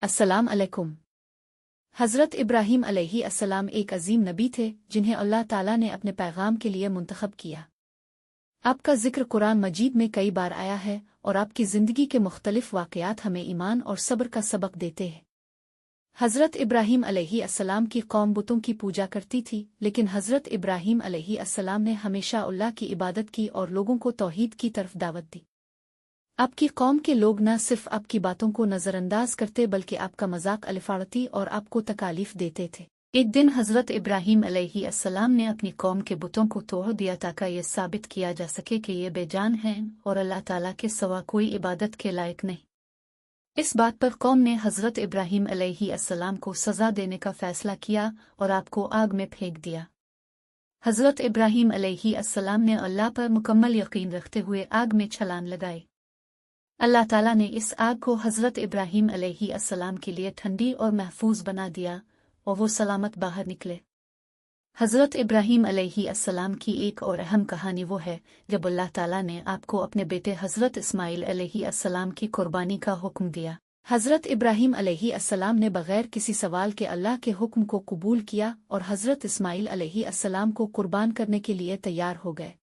अस्सलाम अलैकुम। हज़रत इब्राहीम अलैहिस्सलाम एक अजीम नबी थे जिन्हें अल्लाह ताला ने अपने पैगाम के लिए मुंतखब किया। आपका जिक्र कुरान मजीद में कई बार आया है और आपकी ज़िंदगी के मुख्तलिफ वाक़यात हमें ईमान और सब्र का सबक देते हैं। हज़रत इब्राहीम अलैहिस्सलाम की कौम बुतों की पूजा करती थी, लेकिन हज़रत इब्राहीम अलैहिस्सलाम ने हमेशा अल्लाह की इबादत की और लोगों को तौहीद की तरफ दावत दी। आपकी कौम के लोग न सिर्फ आपकी बातों को नज़रअंदाज करते बल्कि आपका मजाक अलिफाड़ती और आपको तकालीफ देते थे। एक दिन हज़रत इब्राहीम अलैहिस्सलाम ने अपनी कौम के बुतों को तोड़ दिया ताकि ये साबित किया जा सके कि ये बेजान हैं और अल्लाह ताला के सिवा कोई इबादत के लायक नहीं। इस बात पर कौम ने हज़रत इब्राहीम अलैहिस्सलाम को सज़ा देने का फ़ैसला किया और आपको आग में फेंक दिया। हज़रत इब्राहीम अलैहिस्सलाम ने अल्लाह पर मुकम्मल यकीन रखते हुए आग में छलांग लगाई। अल्लाह ताला ने इस आग को हज़रत इब्राहीम अलैहिस्सलाम के लिए ठंडी और महफूज बना दिया और वो सलामत बाहर निकले। हज़रत इब्राहीम अलैहिस्सलाम की एक और अहम कहानी वो है जब अल्लाह ताला ने आपको अपने बेटे हज़रत इस्माइल अलैहिस्सलाम की कुर्बानी का हुक्म दिया। हज़रत इब्राहीम अलैहिस्सलाम ने बग़ैर किसी सवाल के अल्लाह के हुक्म को कबूल किया और हज़रत इस्माइल अलैहिस्सलाम को कुर्बान करने के लिए तैयार हो गए।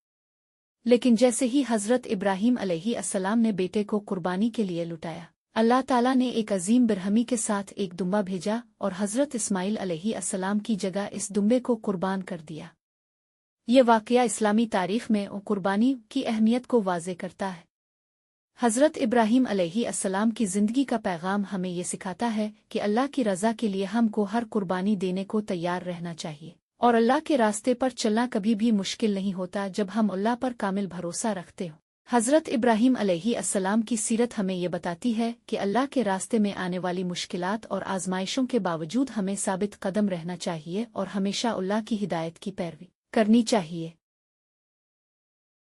लेकिन जैसे ही हज़रत इब्राहीम अलैहिस्सलाम ने बेटे को कुर्बानी के लिए लुटाया, अल्लाह ताला ने एक अजीम बिरहमी के साथ एक दुम्बा भेजा और हज़रत इस्माइल अलैहिस्सलाम की जगह इस दुम्बे को कुर्बान कर दिया। ये वाक़या इस्लामी तारीख़ में कुर्बानी की अहमियत को वाज़े करता है। हज़रत इब्राहीम अलैहिस्सलाम की ज़िंदगी का पैगाम हमें ये सिखाता है कि अल्लाह की रज़ा के लिए हमको हर कुर्बानी देने को तैयार रहना चाहिए और अल्लाह के रास्ते पर चलना कभी भी मुश्किल नहीं होता जब हम अल्लाह पर कामिल भरोसा रखते हो। हज़रत इब्राहीम अलैहिस्सलाम की सीरत हमें ये बताती है कि अल्लाह के रास्ते में आने वाली मुश्किलात और आजमाइशों के बावजूद हमें साबित कदम रहना चाहिए और हमेशा अल्लाह की हिदायत की पैरवी करनी चाहिए।